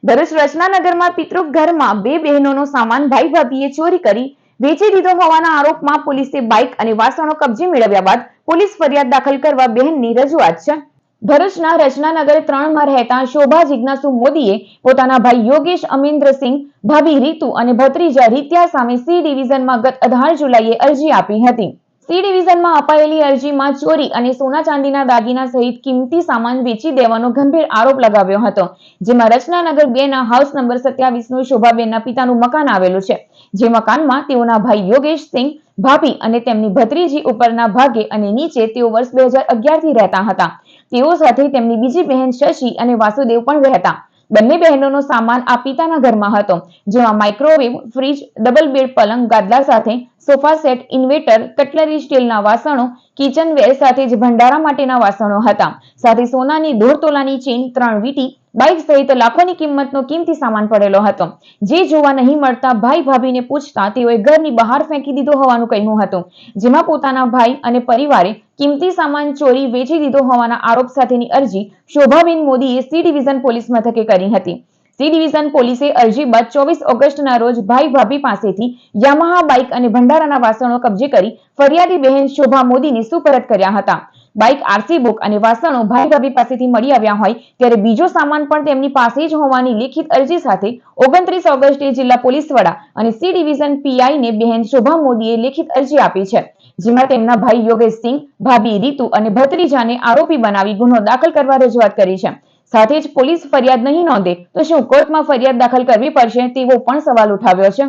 ભરૂચ રચનાનગરમાં પિતૃક ઘરમાં બે બહેનોનો સામાન ભાઈ ભાભીએ ચોરી કરી વેચી દીધો હોવાના આરોપમાં પોલીસે બાઇક અને વાસણો કબજે મેળવ્યા બાદ પોલીસ ફરિયાદ દાખલ કરવા બહેનની રજૂઆત છે। ભરૂચના રચનાનગર 3 માં રહેતા શોભા જિજ્ઞાસુ મોદીએ પોતાના ભાઈ યોગેશ અમરેન્દ્રસિંહ, ભાભી રીતુ અને ભત્રીજા રીત્યા સામે સી ડિવિઝનમાં ગત 18 જુલાઈએ અરજી આપી હતી। સી ડિવિઝનમાં અપાયેલી અરજીમાં ચોરી અને સોના ચાંદીના દાગીના સહિત કિંમતી સામાન વેચી દેવાનો ગંભીર આરોપ લગાવ્યો હતો, જેમાં રચનાનગર 2 ના હાઉસ નંબર 27 નું શોભાબેનના પિતાનું મકાન આવેલું છે, જે મકાનમાં તેઓના ભાઈ યોગેશ સિંહ, ભાભી અને તેમની ભત્રીજી ઉપરના ભાગે અને નીચે તેઓ વર્ષ 2011 થી રહેતા હતા। તેઓ સાથે તેમની બીજી બહેન શશી અને વાસુદેવ પણ રહેતા। બંને બહેનોનો સામાન આ પિતાના ઘરમાં હતો, જેમાં માઇક્રોવેવ, ફ્રીજ, ડબલ બેડ પલંગ, ગાદલા સાથે સોફા સેટ, ઇન્વર્ટર, કટલરી, સ્ટીલના વાસણો, કિચનવેર સાથે જ ભંડારા માટેના વાસણો હતા। સાથે સોનાની 1.5 તોલાની ચેઇન, 3 વીંટી, બાઇક સહિત લાખોની કિંમતનો કિંમતી સામાન પડેલો હતો, જે જોવા નહીં મળતા ભાઈ ભાભીને પૂછતા તેઓએ ઘરની બહાર ફેંકી દીધો હોવાનું કહ્યું હતું, જેમાં પોતાના ભાઈ અને પરિવારે કિંમતી સામાન ચોરી વેચી દીધો હોવાના આરોપ સાથેની અરજી શોભાબેન મોદીએ સી ડિવિઝન પોલીસ મથકે કરી હતી। સી ડિવિઝન પોલીસે અરજી બાદ 24 ઓગસ્ટના રોજ ભાઈ ભાભી પાસેથી યામાહા બાઇક અને ભંડારાના વાસણો કબજે કરી ફરિયાદી બહેન શોભા મોદીને સુપરત કર્યા હતા। બાઇક, આરસી બુક અને વાસણો ભાઈ ભાભી પાસેથી મળી આવ્યા હોય ત્યારે બીજો સામાન પણ તેમની પાસે જ હોવાની લેખિત અરજી સાથે 29 ઓગસ્ટે જિલ્લા પોલીસ વડા અને સી ડિવિઝન પીઆઈને બહેન શોભા મોદીએ લેખિત અરજી આપી છે, જેમાં તેમના ભાઈ યોગેશ સિંહ, ભાભી રીતુ અને ભત્રીજાને આરોપી બનાવી ગુનો દાખલ કરવા રજૂઆત કરી છે। સાથે જ પોલીસ ફરિયાદ નહીં નોંધે તો શું કોર્ટમાં ફરિયાદ દાખલ કરવી પડશે તેવો પણ સવાલ ઉઠાવ્યો છે।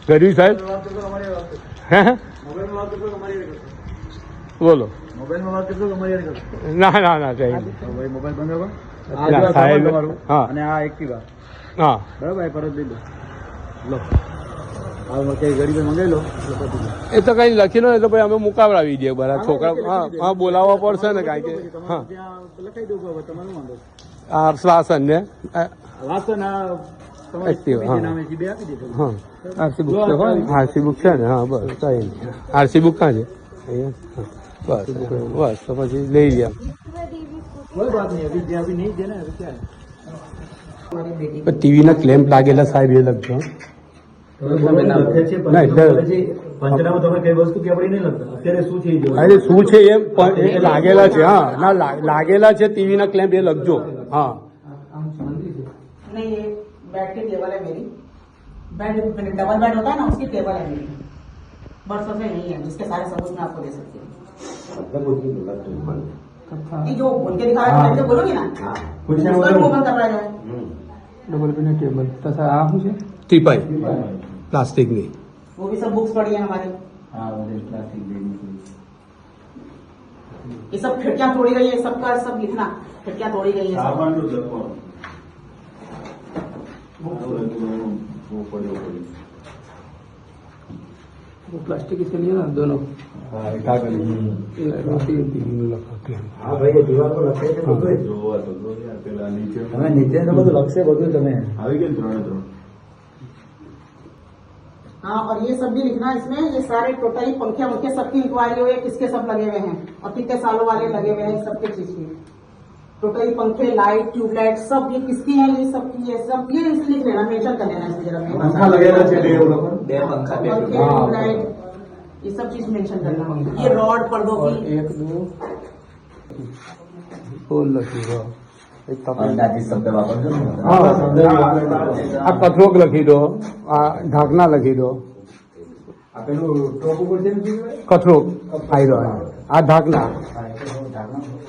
ગરી સાહેબ બોલો। મોબાઈલમાં વાત કરશો કે અમારી યાર કરશો? ના ના ના સાહેબ, ભાઈ મોબાઈલ બંધ હોગા ના, સાહેબ, હા. અને આ એક્ટિવા હા બરાબર એ પરત દઈ દો લો આ કઈ ગાડી મંગાવી લો એ તો કઈ લખી લો, એ તો ભાઈ અમે મુકાવડાવી દઈએ બરાબર છોકરા। હા હા બોલાવવા પડશે ને કાંઈ કે હા લખાઈ દો તમારું વાંધો આશ્વાસન ને વાસન આ એક્ટિવા, હા. નામે બે આપી દીધો હા આરસી બુક છે આરસી બુક છે ને? હા બસ કઈ નહીં। આરસી બુક ક્યાં છે? અહીંયા બસ બસ તો પછી લઈ ગયા। કોઈ બાત નહીં અભી અભી નહીં દેના અભી क्या है ટીવીના ક્લેમ્પ લાગેલા સાહેબ એ લખજો। ના એટલે પંચનામા તમે કઈ વસ્તુ કે પડી નહીં લખતા અત્યારે શું છે અરે શું છે એ લાગેલા છે। હા ના લાગેલા છે ટીવીના ક્લેમ્પ એ લખજો। હા नहीं ये बेड की टेबल है मेरी, बेड डबल बेड होता है ना उसकी टेबल है मेरी, बरसों से नहीं है, जिसके सारे सबूत मैं आपको दे सकती हूँ। ये जो बोल के दिखा रहा है बोलोगी ना उसका भी ओपन कर रहा है डबल बेड टेबल तथा आ मुझे ટીપાઈ પ્લાસ્ટિકની वो भी सब बुक्स पड़ी है हमारी। हाँ वो प्लास्टिक ये सब खिड़कियां तोड़ी गई है, सबका सब लिखना, खिड़कियां तोड़ी गई है सब। वो प्लास्टिक इसके लिए ना दोनों हाँ भाई ये दीवार को लगे तो તમે નીચે તો બધું લખશે બધું તમે આવી ગયું ત્રણે हाँ और ये सब भी लिखना इसमें, ये सारे टोटली पंखे वंखे सबकी इंक्वायरी हुई है, किसके सब लगे हुए हैं और कितने सालों वाले लगे हुए हैं, सबके चीज की टोटली पंखे, लाइट, ट्यूबलाइट सब ये किसकी है, ये सब की है, सब ये लिख लेना, मेंशन कर लेना इसमें जरा पंखा लगेगा चलिए वो लोग पंखे, ट्यूबलाइट ये सब चीज मेंशन करना। ये रॉड पर्दों की एक दो ફૂલ લખી દો। અંદાજી શબ્દ વાપરજો આ કથરોક લખી દો, આ ઢાંકણા લખી દો। આ પેલું ટોપ ઉપર છે ને કથરોક આયરો, આ ઢાંકણા